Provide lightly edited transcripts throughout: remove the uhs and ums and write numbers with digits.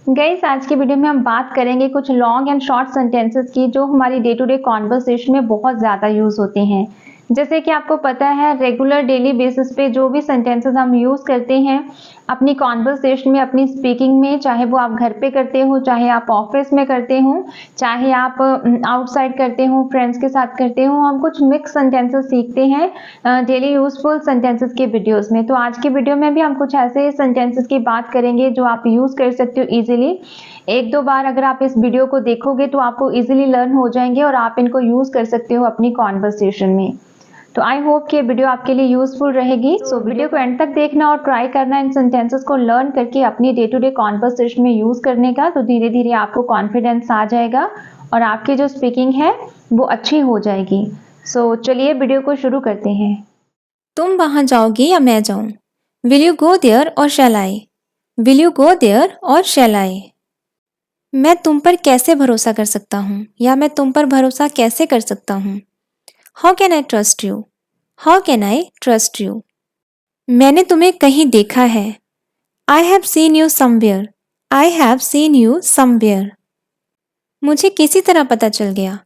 Guys आज की video में हम बात करेंगे कुछ लॉन्ग एंड शॉर्ट सेंटेंसेस की जो हमारी डे टू डे कॉन्वर्सेशन में बहुत ज़्यादा यूज़ होते हैं। जैसे कि आपको पता है रेगुलर डेली बेसिस पे जो भी सेंटेंसेस हम यूज़ करते हैं अपनी कॉन्वर्सेशन में, अपनी स्पीकिंग में, चाहे वो आप घर पे करते हो, चाहे आप ऑफिस में करते हो, चाहे आप आउटसाइड करते हो, फ्रेंड्स के साथ करते हो, हम कुछ मिक्स सेंटेंसेस सीखते हैं डेली यूजफुल सेंटेंसेस के वीडियोस में। तो आज की वीडियो में भी हम कुछ ऐसे सेंटेंसेस की बात करेंगे जो आप यूज़ कर सकते हो इजीली। एक दो बार अगर आप इस वीडियो को देखोगे तो आपको इजीली लर्न हो जाएंगे और आप इनको यूज़ कर सकते हो अपनी कॉन्वर्सेशन में। तो आई होप कि ये वीडियो आपके लिए यूजफुल रहेगी। सो वीडियो को एंड तक देखना और ट्राई करना इन सेंटेंसेस को लर्न करके अपनी डे टू डे कॉन्वर्सेशन में यूज करने का। तो धीरे धीरे आपको कॉन्फिडेंस आ जाएगा और आपकी जो स्पीकिंग है वो अच्छी हो जाएगी। सो चलिए वीडियो को शुरू करते हैं। तुम वहां जाओगे या मैं जाऊं? विल यू गो देयर और शैल आई? विल यू गो देयर और शैल आई? मैं तुम पर कैसे भरोसा कर सकता हूँ या मैं तुम पर भरोसा कैसे कर सकता हूँ? How can I trust you? How can I trust you? मैंने तुम्हें कहीं देखा है। I have seen you somewhere. I have seen you somewhere. मुझे किसी तरह पता चल गया।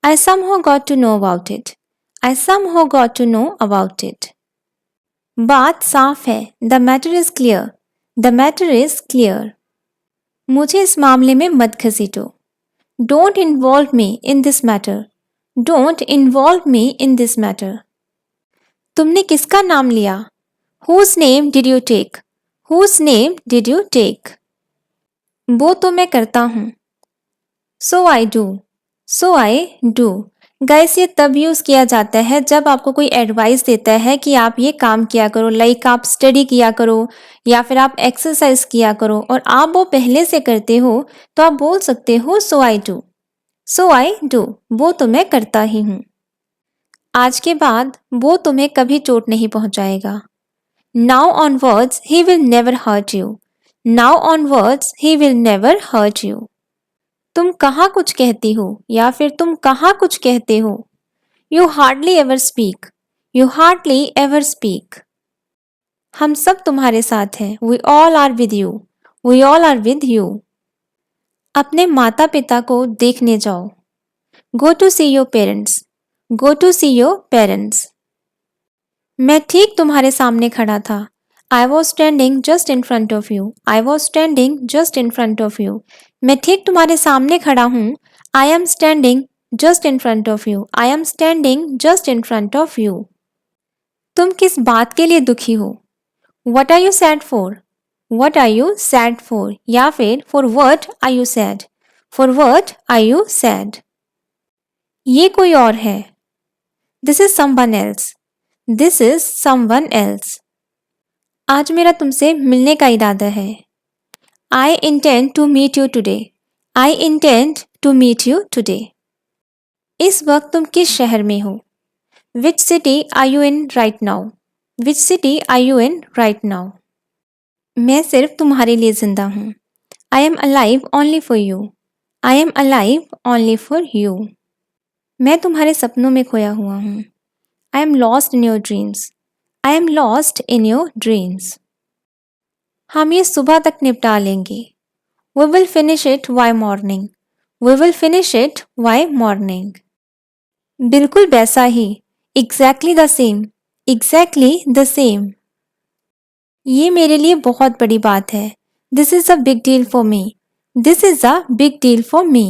आई somehow got to know about it. I somehow got to know about it. बात साफ है। The matter is clear. The matter is clear. मुझे इस मामले में मत घसीटो। Don't involve me in this matter. Don't involve me in this matter. तुमने किसका नाम लिया? Whose name did you take? Whose name did you take? वो तो मैं करता हूँ। So I do. So I do. Guys ये तब यूज़ किया जाता है जब आपको कोई एडवाइस देता है कि आप ये काम किया करो, लाइक आप स्टडी किया करो या फिर आप एक्सरसाइज किया करो और आप वो पहले से करते हो तो आप बोल सकते हो सो I do. So I do, वो तो मैं करता ही हूँ। आज के बाद वो तुम्हें कभी चोट नहीं पहुंचाएगा। Now onwards he will never hurt you. Now onwards he will never hurt you. तुम कहाँ कुछ कहती हो या फिर तुम कहाँ कुछ कहते हो। You hardly ever speak. You hardly ever speak. हम सब तुम्हारे साथ हैं। We all are with you. We all are with you. अपने माता पिता को देखने जाओ। Go to see your parents. Go to see your parents. मैं ठीक तुम्हारे सामने खड़ा था। I was standing just in front of you. I was standing just in front of you. मैं ठीक तुम्हारे सामने खड़ा हूँ। I am standing just in front of you. I am standing just in front of you. तुम किस बात के लिए दुखी हो? What are you sad for? What are you sad for? या फिर for what are you sad? For what are you sad? ये कोई और है। This is someone else. This is someone else. आज मेरा तुमसे मिलने का इरादा है। I intend to meet you today. I intend to meet you today. इस वक्त तुम किस शहर में हो? Which city are you in right now? Which city are you in right now? मैं सिर्फ तुम्हारे लिए जिंदा हूँ। I am alive only for you. I am alive only for you. मैं तुम्हारे सपनों में खोया हुआ हूँ। I am lost in your dreams. I am lost in your dreams. हम ये सुबह तक निपटा लेंगे। We will finish it by morning. We will finish it by morning. बिल्कुल वैसा ही। Exactly the same. Exactly the same. ये मेरे लिए बहुत बड़ी बात है। This is a big deal for me. This is a big deal for me.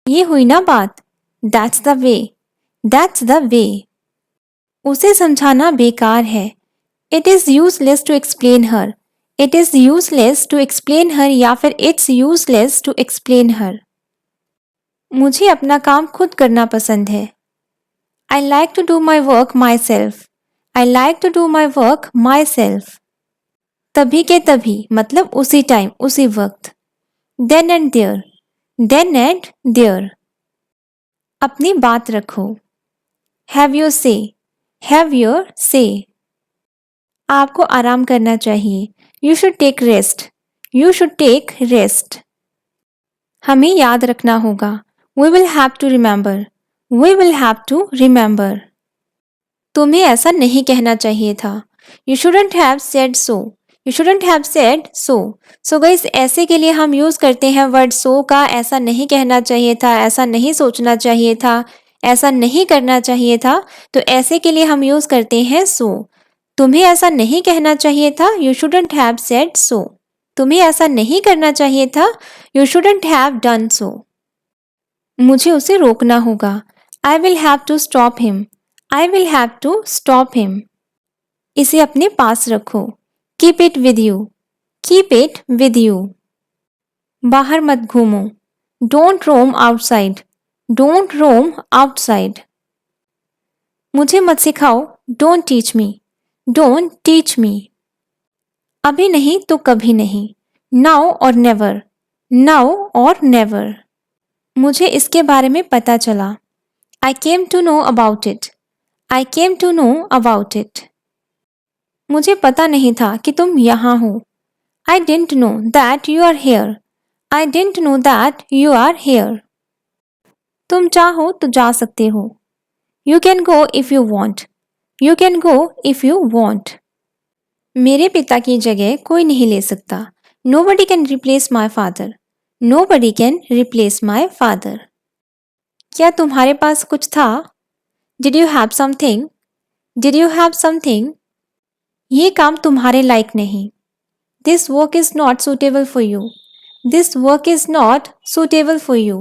ये हुई ना बात। That's the way. That's the way. उसे समझाना बेकार है। It is useless to explain her. It is useless to explain her या फिर it's useless to explain her. मुझे अपना काम खुद करना पसंद है। I like to do my work myself. I like to do my work myself. तभी के तभी मतलब उसी टाइम, उसी वक्त। Then and there. Then and there. अपनी बात रखो। Have your say. Have your say. आपको आराम करना चाहिए। You should take rest. You should take rest. हमें याद रखना होगा। We will have to remember. We will have to remember. तुम्हें ऐसा नहीं कहना चाहिए था। You shouldn't have said so. You shouldn't have said so. So guys, ऐसे के लिए हम यूज करते हैं वर्ड so का। ऐसा नहीं कहना चाहिए था, ऐसा नहीं सोचना चाहिए था, ऐसा नहीं करना चाहिए था, तो ऐसे के लिए हम यूज करते हैं so. तुम्हें ऐसा नहीं कहना चाहिए था, you shouldn't have said so. तुम्हें ऐसा नहीं करना चाहिए था, you shouldn't have done so. मुझे उसे रोकना होगा, I will have to stop him. I will have to stop him. इसे अपने पास रखो, keep it with you. Keep it with you. बाहर मत घूमो, don't roam outside. Don't roam outside. मुझे मत सिखाओ, don't teach me. Don't teach me. अभी नहीं तो कभी नहीं, now or never. Now or never. मुझे इसके बारे में पता चला, I came to know about it. I came to know about it. मुझे पता नहीं था कि तुम यहाँ हो, I didn't know that you are here. I didn't know that you are here. तुम चाहो तो जा सकते हो, You can go if you want. You can go if you want. मेरे पिता की जगह कोई नहीं ले सकता, Nobody can replace my father. Nobody can replace my father. क्या तुम्हारे पास कुछ था? Did you have something? Did you have something? ये काम तुम्हारे लायक नहीं, This work is not suitable for you. This work is not suitable for you.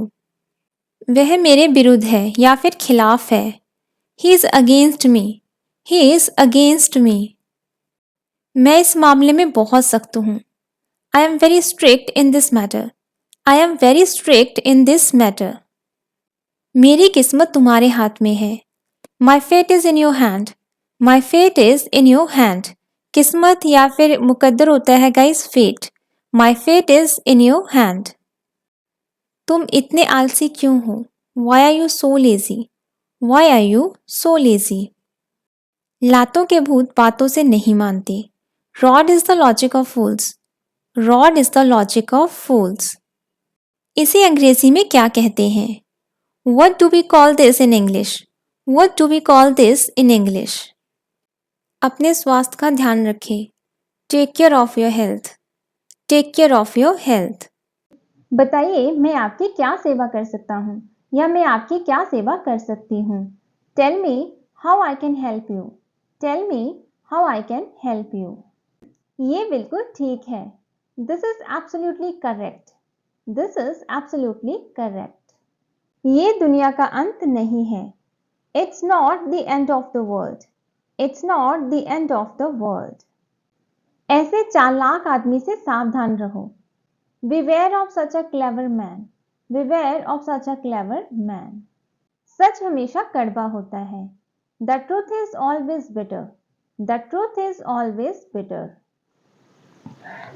वह मेरे विरुद्ध है या फिर खिलाफ है, He is against me. He is against me. मैं इस मामले में बहुत सख्त हूँ, I am very strict in this matter. I am very strict in this matter. मेरी किस्मत तुम्हारे हाथ में है, My fate is in your hand. My fate is in your hand. किस्मत या फिर मुकद्दर होता है guys fate. My fate is in your hand. तुम इतने आलसी क्यों हो? Why are you so lazy? Why are you so lazy? लातों के भूत बातों से नहीं मानते, Rod is the logic of fools. Rod is the logic of fools. इसे अंग्रेजी में क्या कहते हैं? What do we call this in English? What do we call this in English? अपने स्वास्थ्य का ध्यान रखें, Take care of your health. Take care of your health. बताइए मैं आपकी क्या सेवा कर सकता हूँ या मैं आपकी क्या सेवा कर सकती हूँ। Tell me how I can help you. Tell me how I can help you. ये बिल्कुल ठीक है, This is absolutely correct. This is absolutely correct. ये दुनिया का अंत नहीं है, It's not the end of the world. It's not the end of the world. ऐसे चालाक आदमी से सावधान रहो, Beware of such a clever man. Beware of such a clever man. सच हमेशा कड़वा होता है, The truth is always bitter. The truth is always bitter.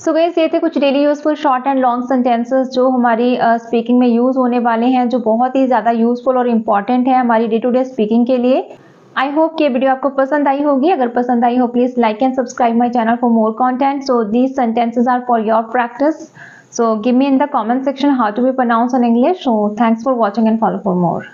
So guys ये थे कुछ daily useful short and long sentences जो हमारी स्पीकिंग में यूज होने वाले हैं, जो बहुत ही ज़्यादा यूजफुल और इम्पॉर्टेंट है हमारी डे टू डे स्पीकिंग के लिए। आई होप कि ये वीडियो आपको पसंद आई होगी। अगर पसंद आई हो please like and subscribe my channel for more content. So these sentences are for your practice. So give me in the comment section how to be pronounce in English. So thanks for watching and follow for more.